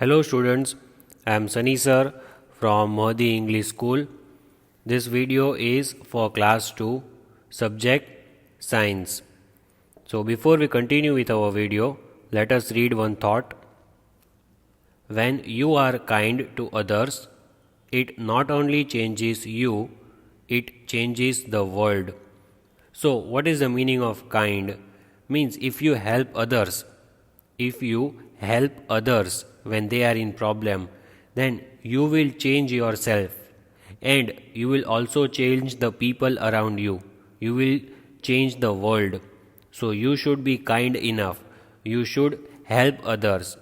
Hello students, I am Sunny sir from Mahdi English School. This video is for class 2 subject science. So before we continue with our video, let us read one thought. When you are kind to others, it not only changes you, it changes the world. So what is the meaning of kind? Means if you help others when they are in problem, then you will change yourself and you will also change the people around you. You will change the world. So you should be kind enough. You should help others.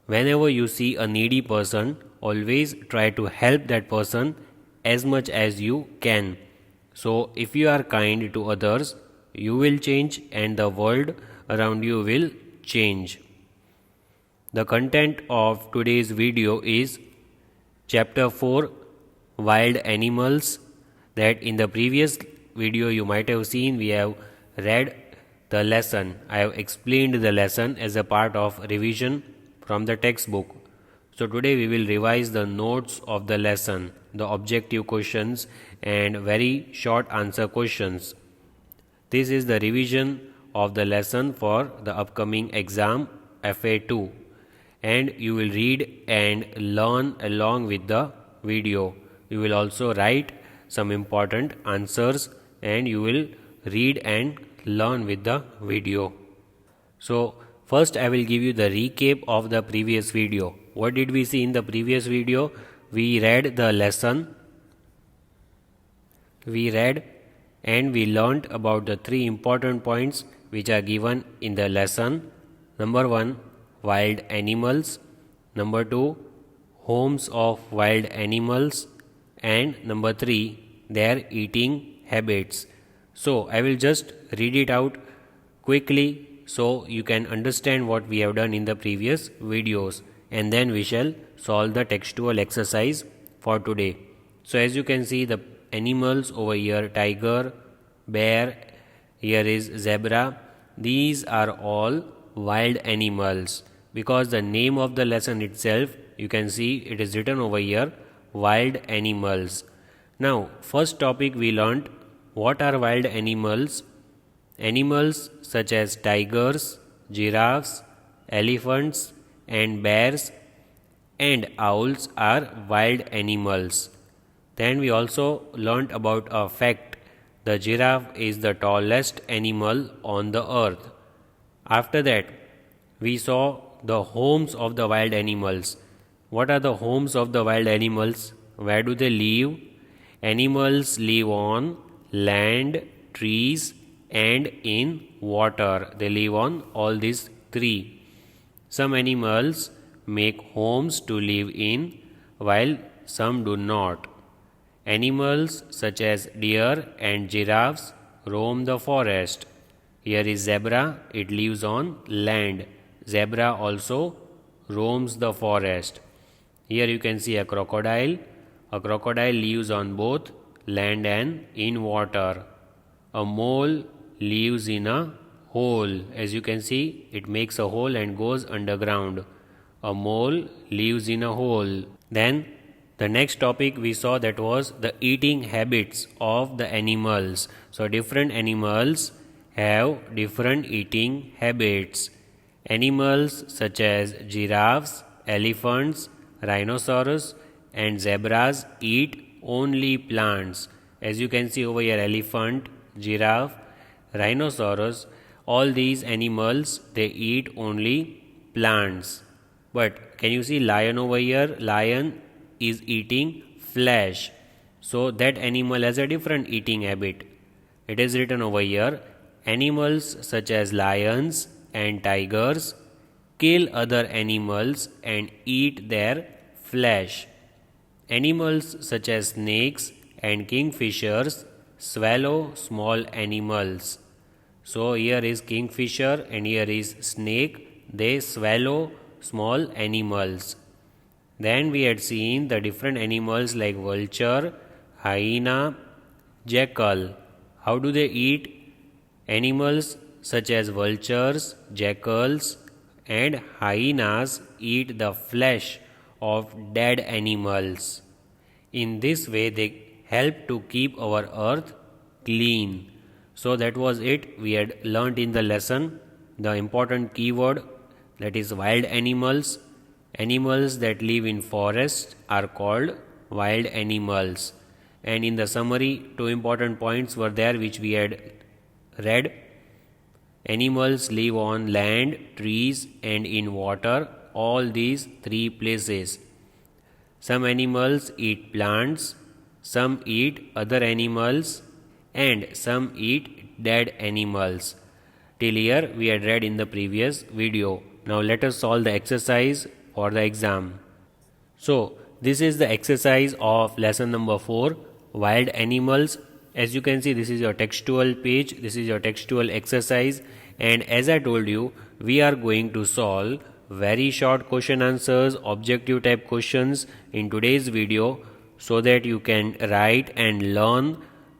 Whenever you see a needy person, always try to help that person as much as you can. So if you are kind to others, you will change and the world around you will change. The content of today's video is chapter 4 Wild Animals, that in the previous video you might have seen we have read the lesson. I have explained the lesson as a part of revision from the textbook. So today we will revise the notes of the lesson, the objective questions and very short answer questions. This is the revision of the lesson for the upcoming exam FA2, and you will read and learn along with the video. You will also write some important answers and you will read and learn with the video. So first I will give you the recap of the previous video. What did we see in the previous video? We read the lesson. We read and we learnt about the three important points which are given in the lesson. Number 1, wild animals. Number 2, homes of wild animals. And number 3, their eating habits. So I will just read it out quickly so you can understand what we have done in the previous videos, and then we shall solve the textual exercise for today. So as you can see, the animals over here: tiger, bear, here is zebra. These are all wild animals, because the name of the lesson itself, you can see it is written over here, wild animals. Now first topic we learnt, what are wild animals? Animals such as tigers, giraffes, elephants and bears and owls are wild animals. Then we also learnt about a fact: the giraffe is the tallest animal on the earth. After that, we saw the homes of the wild animals. What are the homes of the wild animals? Where do they live? Animals live on land, trees and in water. They live on all these three. Some animals make homes to live in, while some do not. Animals such as deer and giraffes roam the forest. Here is zebra, it lives on land. Zebra also roams the forest. Here you can see a crocodile. A crocodile lives on both land and in water. A mole lives in a hole. As you can see, it makes a hole and goes underground. A mole lives in a hole. Then the next topic we saw, that was the eating habits of the animals. So different animals have different eating habits. Animals such as giraffes, elephants, rhinoceros and zebras eat only plants. As you can see over here, elephant, giraffe, rhinoceros, all these animals, they eat only plants. But can you see lion over here? Lion is eating flesh. So that animal has a different eating habit. It is written over here, animals such as lions and tigers kill other animals and eat their flesh. Animals such as snakes and kingfishers swallow small animals. So here is kingfisher and here is snake. They swallow small animals. Then we had seen the different animals like vulture, hyena, jackal. How do they eat? Animals such as vultures, jackals and hyenas eat the flesh of dead animals. In this way, they help to keep our earth clean. So, that was it. We had learnt in the lesson the important keyword, that is wild animals. Animals that live in forests are called wild animals. And in the summary, two important points were there which we had read. Animals live on land, trees, and in water, all these three places. Some animals eat plants, some eat other animals, and some eat dead animals. Till here we had read in the previous video. Now let us solve the exercise for the exam. So, this is the exercise of lesson number 4, wild animals. As you can see, this is your textual page, this is your textual exercise, and as I told you, we are going to solve very short question answers, objective type questions in today's video so that you can write and learn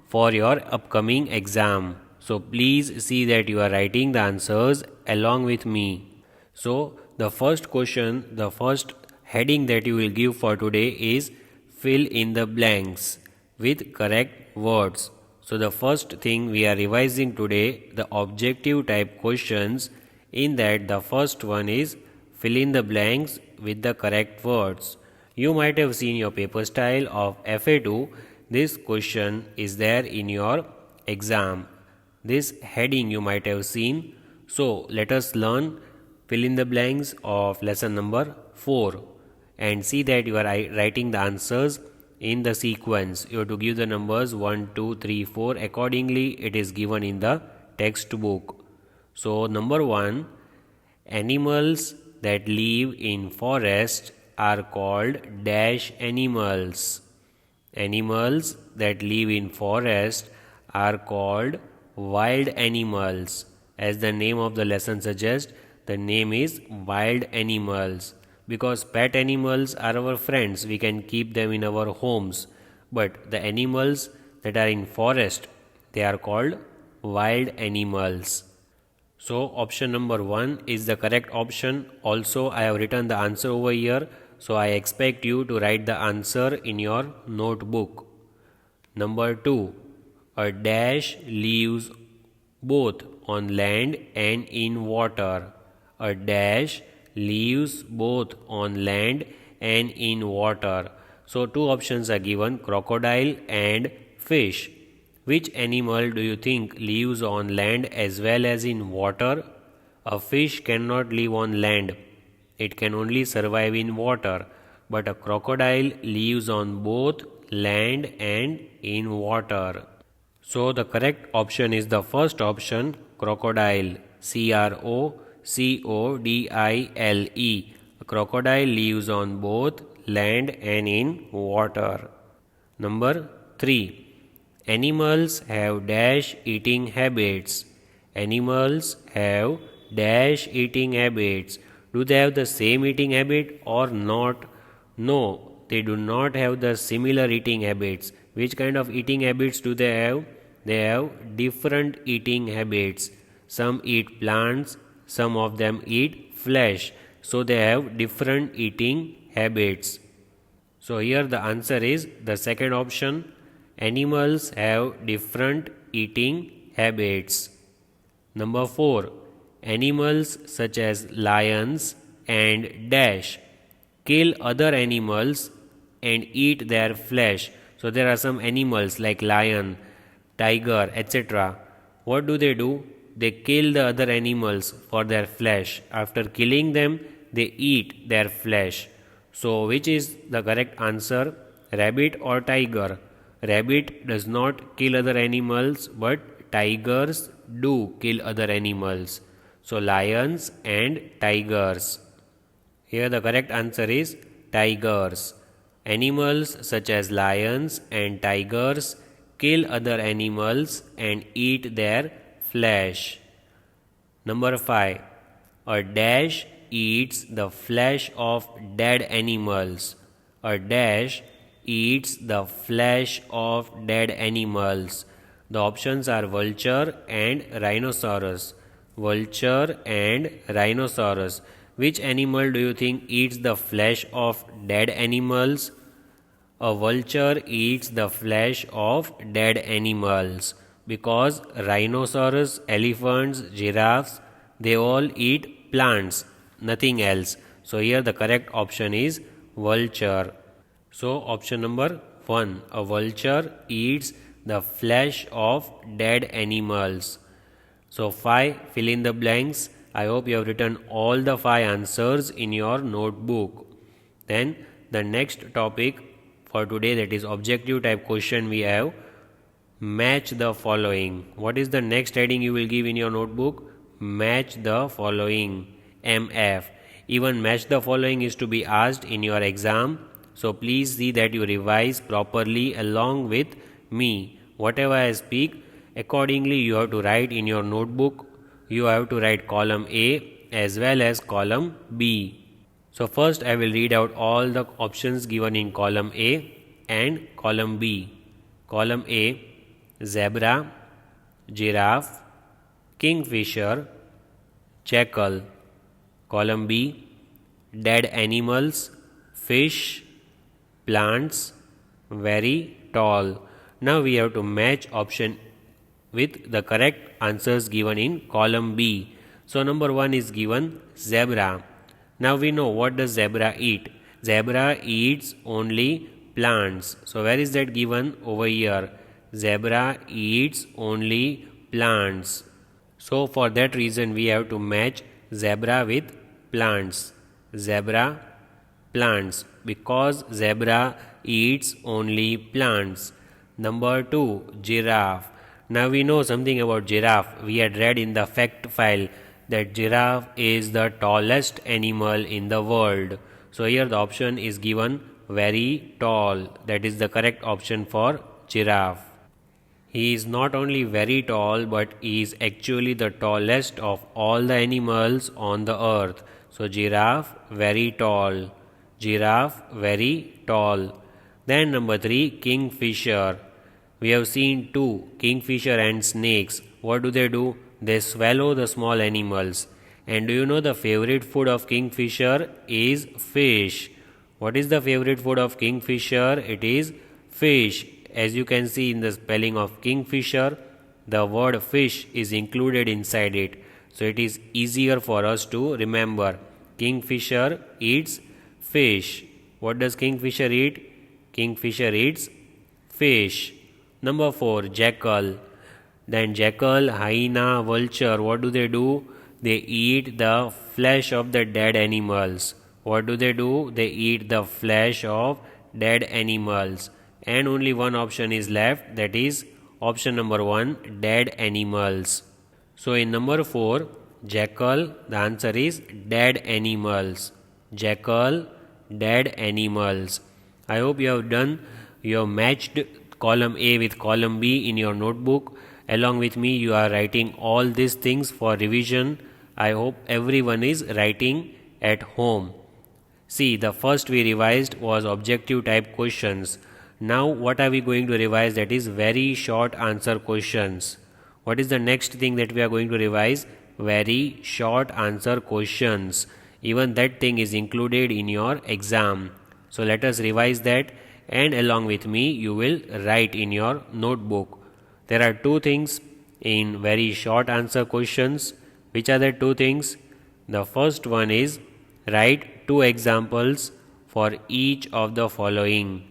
for your upcoming exam. So please see that you are writing the answers along with me. So the first question, the first heading that you will give for today is fill in the blanks with correct words. So the first thing we are revising today, the objective type questions. In that, the first one is fill in the blanks with the correct words. You might have seen your paper style of FA2. This question is there in your exam. This heading you might have seen. So let us learn fill in the blanks of lesson number 4 and see that you are writing the answers in the sequence. You have to give the numbers 1, 2, 3, 4. Accordingly, it is given in the textbook. So number 1, animals that live in forest are called dash animals. Animals that live in forest are called wild animals. As the name of the lesson suggests, the name is wild animals. Because pet animals are our friends, we can keep them in our homes. But the animals that are in forest, they are called wild animals. So option number 1 is the correct option. Also, I have written the answer over here. So I expect you to write the answer in your notebook. Number 2, a dash lives both on land and in water. A dash lives both on land and in water. So two options are given, crocodile and fish. Which animal do you think lives on land as well as in water? A fish cannot live on land. It can only survive in water. But a crocodile lives on both land and in water. So the correct option is the first option, crocodile. CROCODILE. A crocodile lives on both land and in water. Number 3. Animals have dash eating habits. Animals have dash eating habits. Do they have the same eating habit or not? No, they do not have the similar eating habits. Which kind of eating habits do they have? They have different eating habits. Some eat plants, some of them eat flesh. So they have different eating habits. So here the answer is the second option. Animals have different eating habits. Number 4. Animals such as lions and dash kill other animals and eat their flesh. So there are some animals like lion, tiger, etc. What do? They kill the other animals for their flesh. After killing them, they eat their flesh. So which is the correct answer? Rabbit or tiger? Rabbit does not kill other animals, but tigers do kill other animals. So lions and tigers. Here the correct answer is tigers. Animals such as lions and tigers kill other animals and eat their flesh. Number 5. A dash eats the flesh of dead animals. A dash eats the flesh of dead animals. The options are vulture and rhinoceros. vulture and rhinoceros. Which animal do you think eats the flesh of dead animals? A vulture eats the flesh of dead animals because rhinoceros, elephants, giraffes, they all eat plants, nothing else. So here the correct option is vulture. So option number 1, a vulture eats the flesh of dead animals. So 5, fill in the blanks. I hope you have written all the 5 answers in your notebook. Then the next topic for today, that is objective type question, we have match the following. What is the next heading you will give in your notebook? Match the following, MF. Even match the following is to be asked in your exam. So please see that you revise properly along with me. Whatever I speak, accordingly you have to write in your notebook. You have to write column A as well as column B. So first I will read out all the options given in column A and column B. Column A, zebra, giraffe, kingfisher, jackal. Column B, dead animals, fish, plants, very tall. Now we have to match option with the correct answers given in column B. So number 1 is given zebra. Now we know what does zebra eat. Zebra eats only plants. So where is that given? Over here. Zebra eats only plants. So for that reason we have to match zebra with plants. Zebra, plants, because zebra eats only plants. Number 2, giraffe. Now we know something about giraffe. We had read in the fact file that giraffe is the tallest animal in the world. So here the option is given very tall. That is the correct option for giraffe. He is not only very tall, but he is actually the tallest of all the animals on the earth. So giraffe, very tall. Giraffe, very tall. Then number 3, kingfisher. We have seen 2, kingfisher and snakes. What do? They swallow the small animals. And do you know the favorite food of kingfisher is fish? What is the favorite food of kingfisher? It is fish. As you can see in the spelling of kingfisher, the word fish is included inside it. So it is easier for us to remember. Kingfisher eats fish. What does kingfisher eat? Kingfisher eats fish. Number 4, jackal. Then jackal, hyena, vulture, what do? They eat the flesh of the dead animals. What do? They eat the flesh of dead animals. And only one option is left, that is option number 1, dead animals. So in number 4, jackal, the answer is dead animals. Jackal, dead animals. I hope you have matched column A with column B in your notebook. Along with me, you are writing all these things for revision. I hope everyone is writing at home. See, the first we revised was objective type questions. Now what are we going to revise? That is very short answer questions. What is the next thing that we are going to revise? Very short answer questions. Even that thing is included in your exam. So let us revise that, and along with me you will write in your notebook. There are 2 things in very short answer questions. Which are the 2 things? The first one is write 2 examples for each of the following.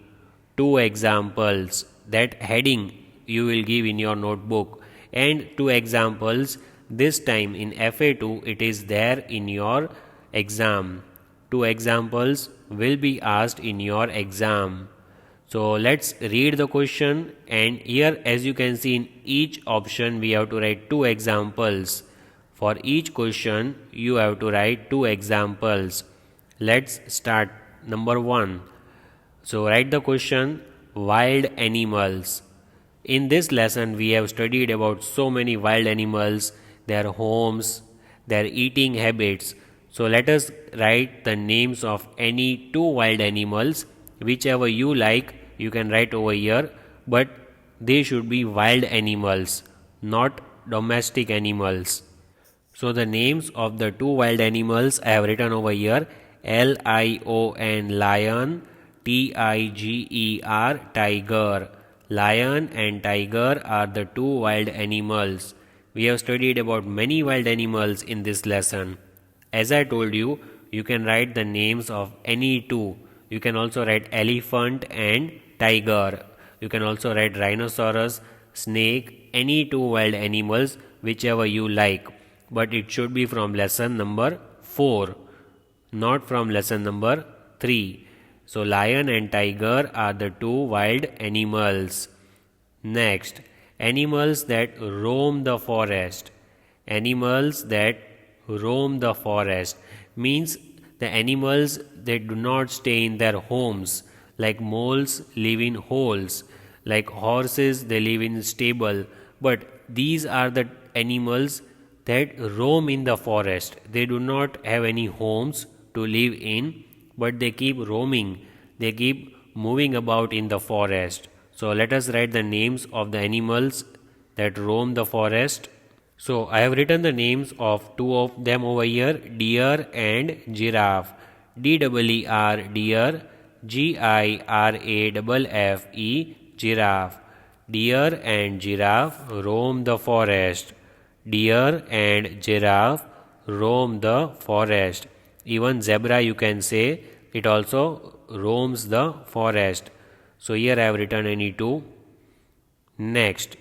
2 examples. That heading you will give in your notebook. And 2 examples. This time in FA2 it is there in your exam. 2 examples will be asked in your exam. So let's read the question, and here as you can see in each option we have to write 2 examples. For each question you have to write 2 examples. Let's start. Number 1. So write the question, wild animals. In this lesson we have studied about so many wild animals, their homes, their eating habits. So let us write the names of any 2 wild animals. Whichever you like, you can write over here, but they should be wild animals, not domestic animals. So the names of the two wild animals I have written over here: Lion, lion, Tiger, tiger. Lion and tiger are the two wild animals. We have studied about many wild animals in this lesson. As I told you, you can write the names of any two. You can also write elephant and tiger. You can also write rhinoceros, snake, any two wild animals, whichever you like. But it should be from lesson number 4, not from lesson number 3. So, lion and tiger are the two wild animals. Next, animals that roam the forest. Animals that roam the forest means the animals that do not stay in their homes, like moles live in holes, like horses they live in stable, but these are the animals that roam in the forest. They do not have any homes to live in, but they keep roaming, they keep moving about in the forest. So let us write the names of the animals that roam the forest. So I have written the names of two of them over here: deer and giraffe. D-E-E-R, deer, Giraffe, giraffe. Deer and giraffe roam the forest. Deer and giraffe roam the forest. Even zebra, you can say, it also roams the forest. So here I have written any two. Next,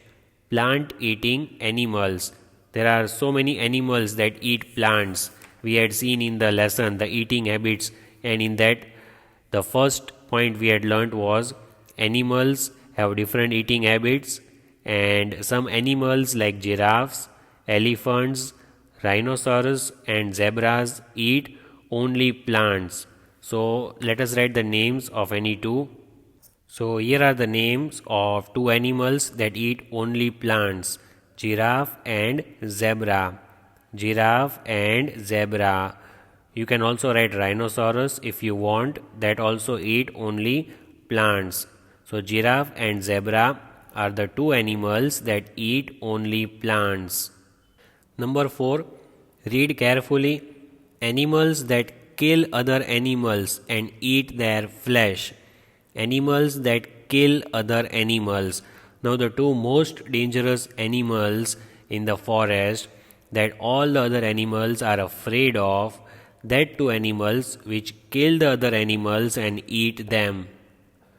plant eating animals. There are so many animals that eat plants. We had seen in the lesson the eating habits, and in that, the first point we had learnt was animals have different eating habits, and some animals like giraffes, elephants, rhinoceros, and zebras eat only plants. So, let us write the names of any two. So, here are the names of two animals that eat only plants: giraffe and zebra. Giraffe and zebra. You can also write rhinoceros if you want, that also eat only plants. So, giraffe and zebra are the two animals that eat only plants. Number 4, read carefully. Animals that kill other animals and eat their flesh. Animals that kill other animals. Now, the two most dangerous animals in the forest that all the other animals are afraid of, that two animals which kill the other animals and eat them.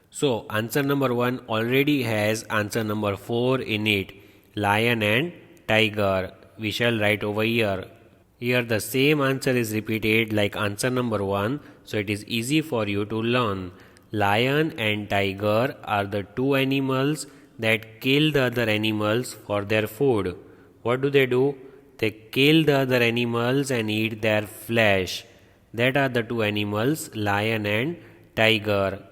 So, answer number 1 already has answer number 4 in it: lion and tiger. We shall write over here. Here the same answer is repeated like answer number 1, so it is easy for you to learn. Lion and tiger are the two animals that kill the other animals for their food. What do? They kill the other animals and eat their flesh. That are the two animals, lion and tiger.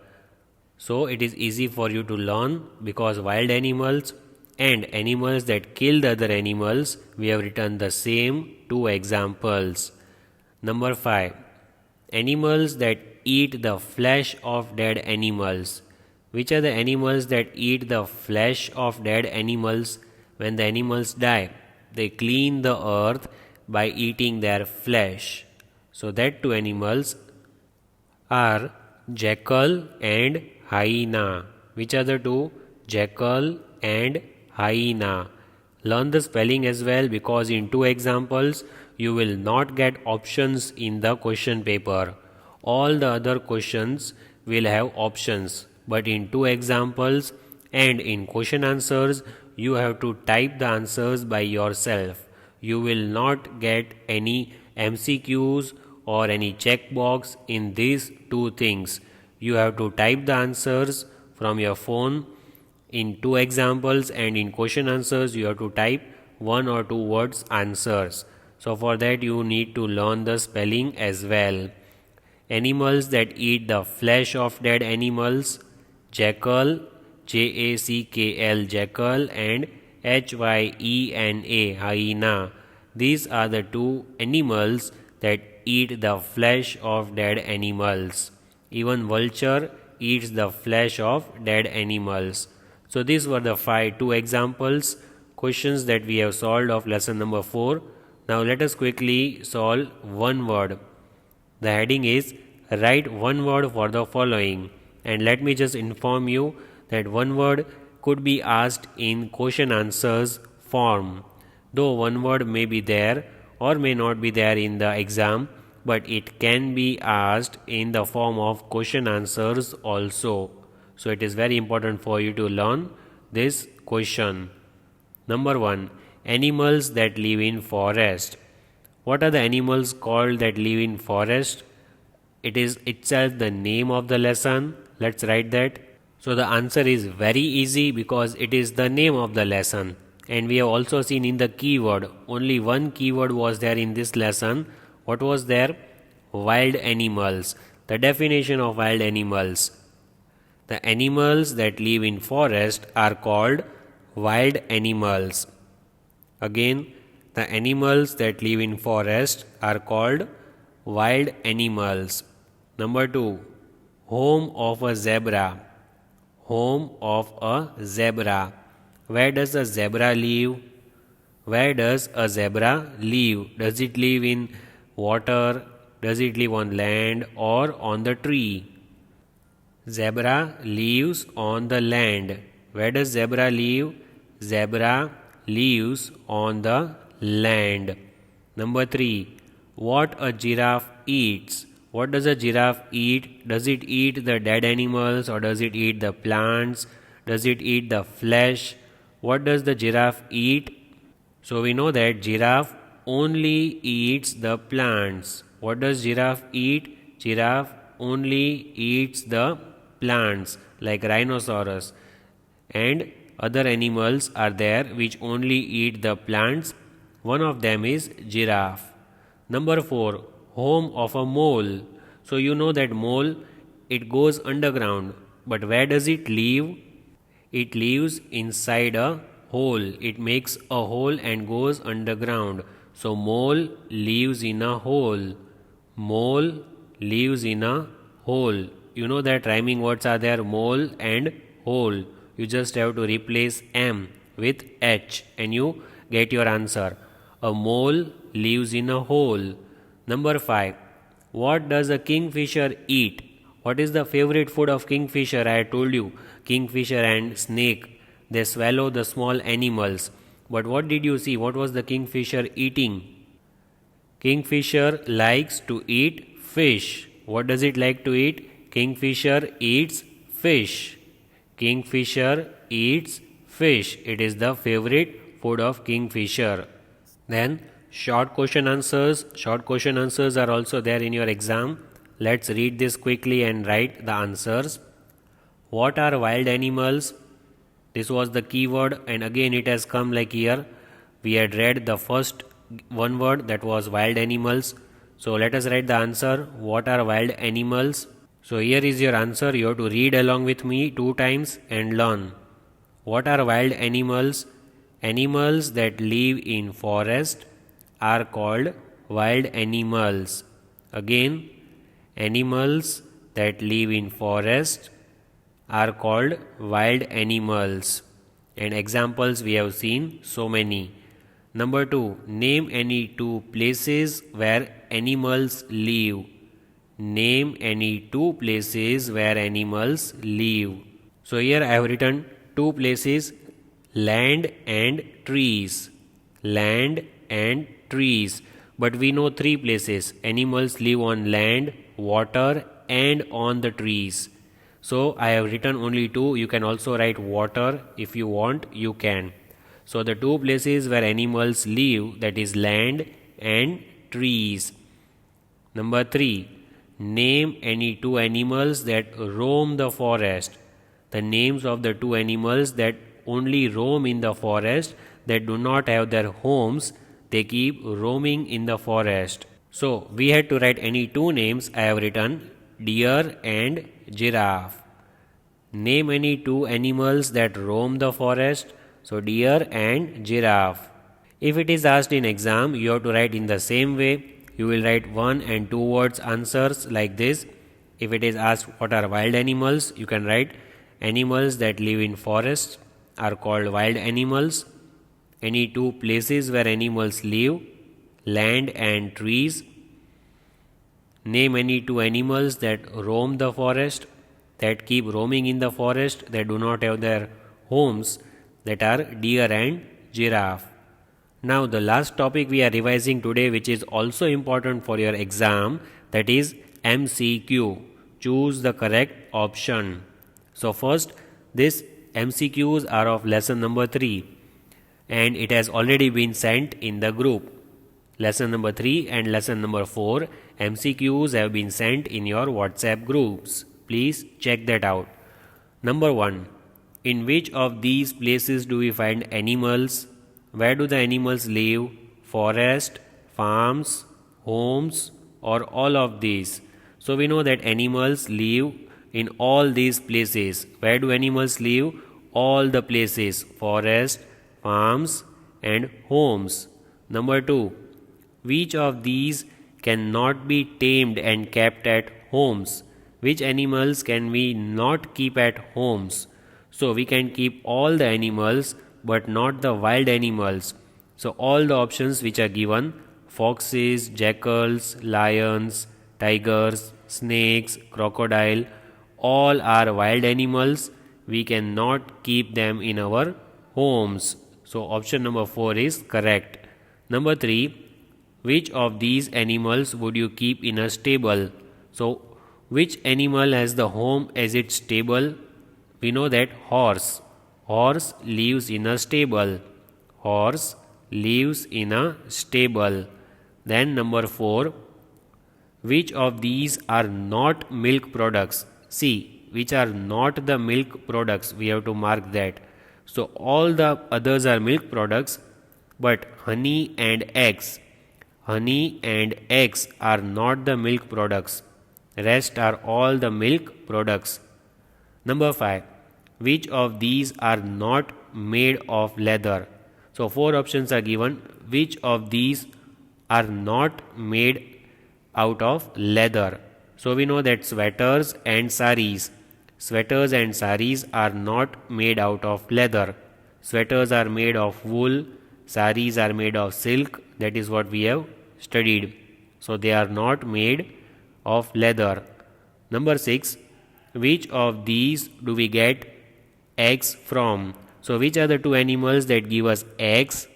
So it is easy for you to learn, because wild animals and animals that kill the other animals, we have written the same two examples. Number 5, animals that eat the flesh of dead animals. Which are the animals that eat the flesh of dead animals? When the animals die, they clean the earth by eating their flesh. So that two animals are jackal and hyena. Which are the two? Jackal and hyena. Learn the spelling as well, because in two examples you will not get options in the question paper. All the other questions will have options, but in two examples and in question answers you have to type the answers by yourself. You will not get any MCQs or any checkbox in these two things. You have to type the answers from your phone. In two examples and in question answers you have to type one or two words answers. So for that you need to learn the spelling as well. Animals that eat the flesh of dead animals: jackal, Jackal, jackal, and hyena, hyena. These are the two animals that eat the flesh of dead animals. Even vulture eats the flesh of dead animals. So these were the two examples questions that we have solved of lesson number 4. Now let us quickly solve one word. The heading is write one word for the following, and let me just inform you that one word could be asked in question answers form. Though one word may be there or may not be there in the exam, but it can be asked in the form of question answers also. So it is very important for you to learn this question. Number 1. Animals that live in forest. What are the animals called that live in forest? It is itself the name of the lesson. Let's write that. So the answer is very easy because it is the name of the lesson. And we have also seen in the keyword, only one keyword was there in this lesson. What was there? Wild animals. The definition of wild animals. The animals that live in forest are called wild animals. Again, the animals that live in forest are called wild animals. Number 2. Home of a zebra. Home of a zebra. Where does a zebra live? Where does a zebra live? Does it live in water? Does it live on land or on the tree? Zebra lives on the land. Where does zebra live? Zebra lives on the land. Number 3. What a giraffe eats. What does a giraffe eat? Does it eat the dead animals or does it eat the plants? Does it eat the flesh? What does the giraffe eat? So we know that giraffe only eats the plants. What does giraffe eat? Giraffe only eats the plants like rhinoceros, and other animals are there which only eat the plants. One of them is giraffe. Number 4. Home of a mole. So you know that mole, it goes underground, but where does it live? It lives inside a hole. It makes a hole and goes underground. So mole lives in a hole. Mole lives in a hole. You know that rhyming words are there, mole and hole. You just have to replace M with H and you get your answer. A mole lives in a hole. Number 5. What does a kingfisher eat? What is the favorite food of kingfisher? I told you, kingfisher and snake, they swallow the small animals. But what did you see? What was the kingfisher eating? Kingfisher likes to eat fish. What does it like to eat? Kingfisher eats fish. Kingfisher eats fish. It is the favorite food of kingfisher. Then short question answers. Short question answers are also there in your exam. Let's read this quickly and write the answers. What are wild animals? This was the keyword, and again it has come like here. We had read the first one word, that was wild animals. So let us write the answer. What are wild animals? So here is your answer. You have to read along with me 2 times and learn. What are wild animals? Animals that live in forest are called wild animals. Again, animals that live in forest are called wild animals. And examples we have seen so many. Number 2. Name any 2 places where animals live. Name any 2 places where animals live. So here I have written 2 places, land and trees. Land and trees. But we know 3 places. Animals live on land, water and on the trees. So I have written only 2. You can also write water if you want, you can. So the 2 places where animals live, that is land and trees. Number 3. Name any 2 animals that roam the forest. The names of the 2 animals that only roam in the forest, that do not have their homes, they keep roaming in the forest. So we had to write any 2 names. I have written deer and giraffe. Name any 2 animals that roam the forest. So deer and giraffe. If it is asked in exam, you have to write in the same way. You will write 1 and 2 words answers like this. If it is asked what are wild animals, you can write animals that live in forests are called wild animals. Any 2 places where animals live, land and trees. Name any two animals that roam the forest, that keep roaming in the forest, that do not have their homes, that are deer and giraffe. Now, the last topic we are revising today, which is also important for your exam, that is MCQ. Choose the correct option. So, first, this MCQs are of lesson number 3 and it has already been sent in the group. Lesson number 3 and lesson number 4 MCQs have been sent in your WhatsApp groups. Please check that out. Number 1. In which of these places do we find animals? Where do the animals live? Forest, farms, homes, or all of these? So we know that animals live in all these places. Where do animals live? All the places. Forest, farms, and homes. Number 2. Which of these cannot be tamed and kept at homes? Which animals can we not keep at homes? So we can keep all the animals but not the wild animals. So all the options which are given, foxes, jackals, lions, tigers, snakes, crocodile, all are wild animals. We cannot keep them in our homes. So option number 4 is correct. Number 3. Which of these animals would you keep in a stable? So, which animal has the home as its stable? We know that horse. Horse lives in a stable. Horse lives in a stable. Then number 4. Which of these are not milk products? See, which are not the milk products? We have to mark that. So, all the others are milk products, but honey and eggs are not the milk products. Rest are all the milk products. Number 5. Which of these are not made of leather? So 4 options are given. Which of these are not made out of leather? So we know that sweaters and saris. Sweaters and saris are not made out of leather. Sweaters are made of wool. Saris are made of silk. That is what we have studied. So they are not made of leather. Number 6. Which of these do we get eggs from? So which are the two animals that give us eggs?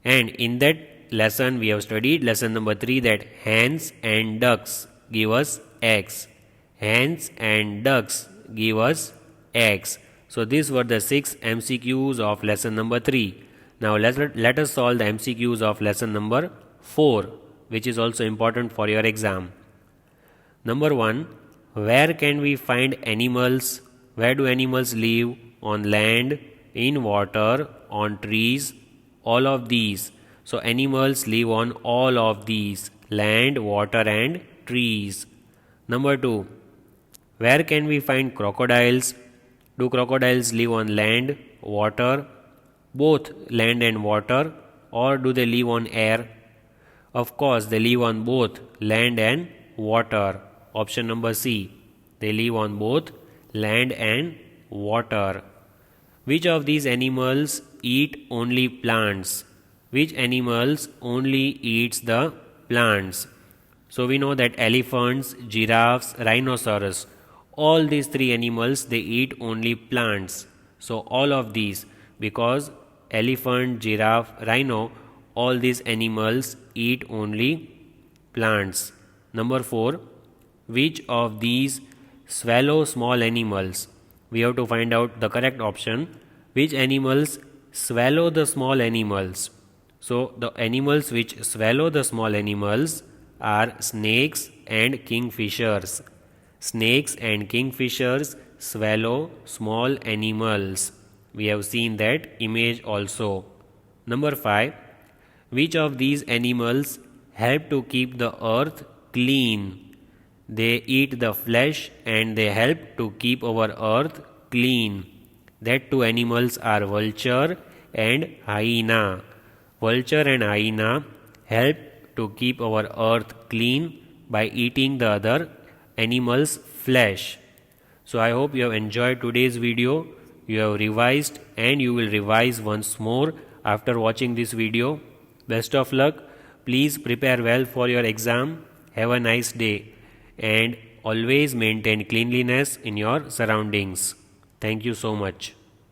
And in that lesson we have studied lesson number 3 that hens and ducks give us eggs. Hens and ducks give us eggs. So these were the 6 MCQs of lesson number 3. Now let us solve the MCQs of lesson number 4, which is also important for your exam. Number 1. Where can we find animals? Where do animals live? On land, in water, on trees, all of these. So animals live on all of these: land, water and trees. Number 2. Where can we find crocodiles? Do crocodiles live on land, water, both land and water, or do they live on air? Of course, they live on both land and water. Option number C. They live on both land and water. Which of these animals eat only plants? Which animals only eats the plants? So we know that elephants, giraffes, rhinoceros, all these 3 animals, they eat only plants. So all of these, because elephant, giraffe, rhino, all these animals eat only plants. Number 4. Which of these swallow small animals? We have to find out the correct option. Which animals swallow the small animals? So the animals which swallow the small animals are snakes and kingfishers. Snakes and kingfishers swallow small animals. We have seen that image also. Number 5. Which of these animals help to keep the earth clean? They eat the flesh and they help to keep our earth clean. That 2 animals are vulture and hyena. Vulture and hyena help to keep our earth clean by eating the other animals' flesh. So I hope you have enjoyed today's video. You have revised and you will revise once more after watching this video. Best of luck. Please prepare well for your exam. Have a nice day and always maintain cleanliness in your surroundings. Thank you so much.